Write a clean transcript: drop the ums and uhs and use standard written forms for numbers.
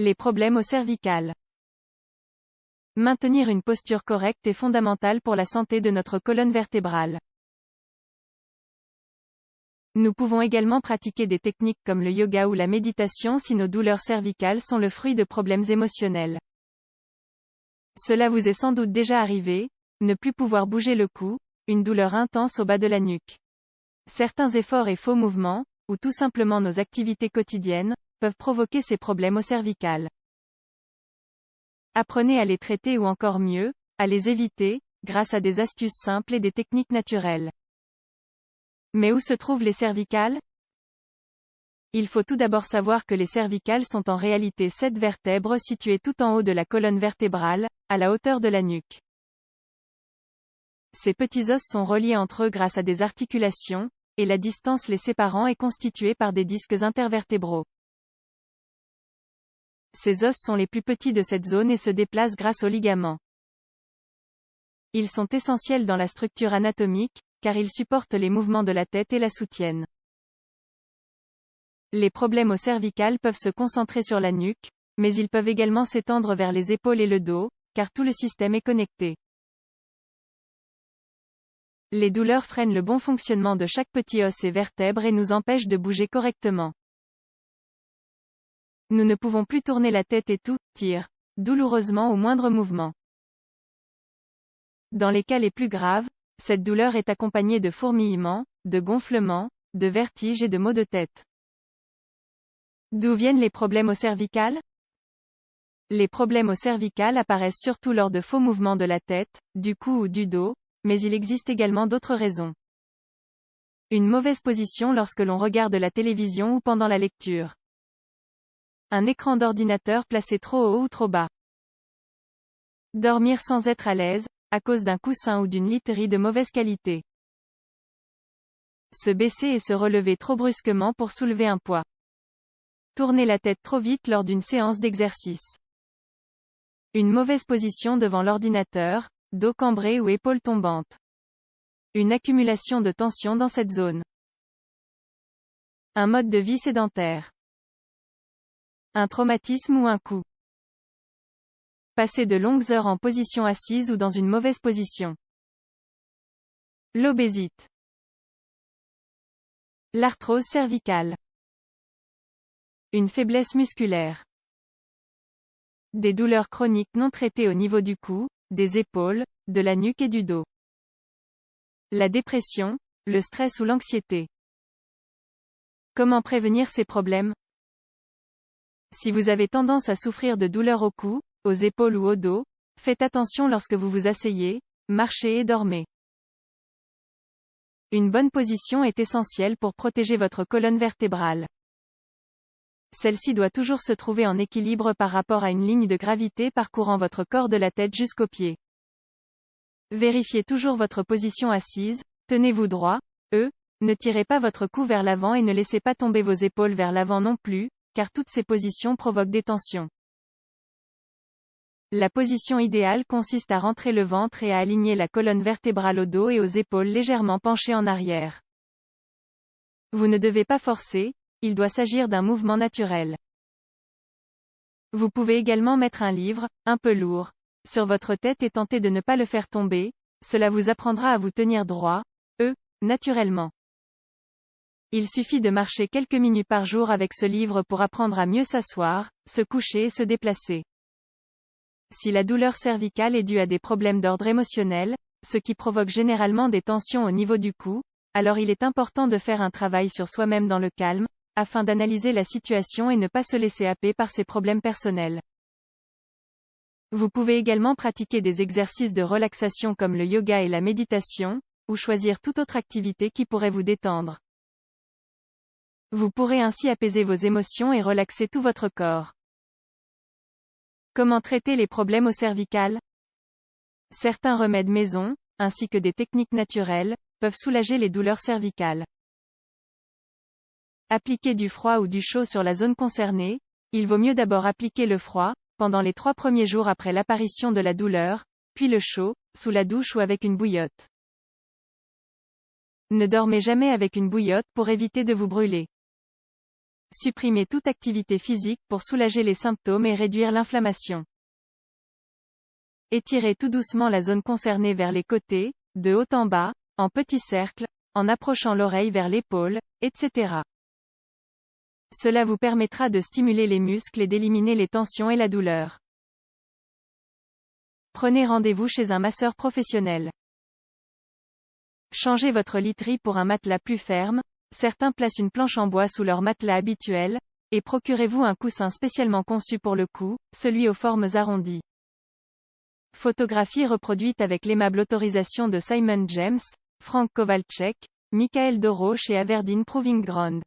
Les problèmes au cervical. Maintenir une posture correcte est fondamental pour la santé de notre colonne vertébrale. Nous pouvons également pratiquer des techniques comme le yoga ou la méditation si nos douleurs cervicales sont le fruit de problèmes émotionnels. Cela vous est sans doute déjà arrivé, ne plus pouvoir bouger le cou, une douleur intense au bas de la nuque. Certains efforts et faux mouvements, ou tout simplement nos activités quotidiennes, peuvent provoquer ces problèmes au cervical. Apprenez à les traiter ou encore mieux, à les éviter, grâce à des astuces simples et des techniques naturelles. Mais où se trouvent les cervicales? Il faut tout d'abord savoir que les cervicales sont en réalité 7 vertèbres situées tout en haut de la colonne vertébrale, à la hauteur de la nuque. Ces petits os sont reliés entre eux grâce à des articulations, et la distance les séparant est constituée par des disques intervertébraux. Ces os sont les plus petits de cette zone et se déplacent grâce aux ligaments. Ils sont essentiels dans la structure anatomique, car ils supportent les mouvements de la tête et la soutiennent. Les problèmes au cervical peuvent se concentrer sur la nuque, mais ils peuvent également s'étendre vers les épaules et le dos, car tout le système est connecté. Les douleurs freinent le bon fonctionnement de chaque petit os et vertèbre et nous empêchent de bouger correctement. Nous ne pouvons plus tourner la tête et tout tire douloureusement au moindre mouvement. Dans les cas les plus graves, cette douleur est accompagnée de fourmillements, de gonflements, de vertiges et de maux de tête. D'où viennent les problèmes au cervical? Les problèmes au cervical apparaissent surtout lors de faux mouvements de la tête, du cou ou du dos, mais il existe également d'autres raisons. Une mauvaise position lorsque l'on regarde la télévision ou pendant la lecture. Un écran d'ordinateur placé trop haut ou trop bas. Dormir sans être à l'aise, à cause d'un coussin ou d'une literie de mauvaise qualité. Se baisser et se relever trop brusquement pour soulever un poids. Tourner la tête trop vite lors d'une séance d'exercice. Une mauvaise position devant l'ordinateur, dos cambré ou épaules tombantes. Une accumulation de tension dans cette zone. Un mode de vie sédentaire. Un traumatisme ou un coup. Passer de longues heures en position assise ou dans une mauvaise position. L'obésite. L'arthrose cervicale. Une faiblesse musculaire. Des douleurs chroniques non traitées au niveau du cou, des épaules, de la nuque et du dos. La dépression, le stress ou l'anxiété. Comment prévenir ces problèmes? Si vous avez tendance à souffrir de douleurs au cou, aux épaules ou au dos, faites attention lorsque vous vous asseyez, marchez et dormez. Une bonne position est essentielle pour protéger votre colonne vertébrale. Celle-ci doit toujours se trouver en équilibre par rapport à une ligne de gravité parcourant votre corps de la tête jusqu'aux pieds. Vérifiez toujours votre position assise, tenez-vous droit, ne tirez pas votre cou vers l'avant et ne laissez pas tomber vos épaules vers l'avant non plus, car toutes ces positions provoquent des tensions. La position idéale consiste à rentrer le ventre et à aligner la colonne vertébrale au dos et aux épaules légèrement penchées en arrière. Vous ne devez pas forcer, il doit s'agir d'un mouvement naturel. Vous pouvez également mettre un livre, un peu lourd, sur votre tête et tenter de ne pas le faire tomber, cela vous apprendra à vous tenir droit, naturellement. Il suffit de marcher quelques minutes par jour avec ce livre pour apprendre à mieux s'asseoir, se coucher et se déplacer. Si la douleur cervicale est due à des problèmes d'ordre émotionnel, ce qui provoque généralement des tensions au niveau du cou, alors il est important de faire un travail sur soi-même dans le calme, afin d'analyser la situation et ne pas se laisser happer par ses problèmes personnels. Vous pouvez également pratiquer des exercices de relaxation comme le yoga et la méditation, ou choisir toute autre activité qui pourrait vous détendre. Vous pourrez ainsi apaiser vos émotions et relaxer tout votre corps. Comment traiter les problèmes au cervical? Certains remèdes maison, ainsi que des techniques naturelles, peuvent soulager les douleurs cervicales. Appliquer du froid ou du chaud sur la zone concernée. Il vaut mieux d'abord appliquer le froid, pendant les 3 premiers jours après l'apparition de la douleur, puis le chaud, sous la douche ou avec une bouillotte. Ne dormez jamais avec une bouillotte pour éviter de vous brûler. Supprimez toute activité physique pour soulager les symptômes et réduire l'inflammation. Étirez tout doucement la zone concernée vers les côtés, de haut en bas, en petits cercles, en approchant l'oreille vers l'épaule, etc. Cela vous permettra de stimuler les muscles et d'éliminer les tensions et la douleur. Prenez rendez-vous chez un masseur professionnel. Changez votre literie pour un matelas plus ferme, certains placent une planche en bois sous leur matelas habituel, et procurez-vous un coussin spécialement conçu pour le cou, celui aux formes arrondies. Photographie reproduite avec l'aimable autorisation de Simon James, Frank Kowalczyk, Michael Doroch et Aberdeen Proving Ground.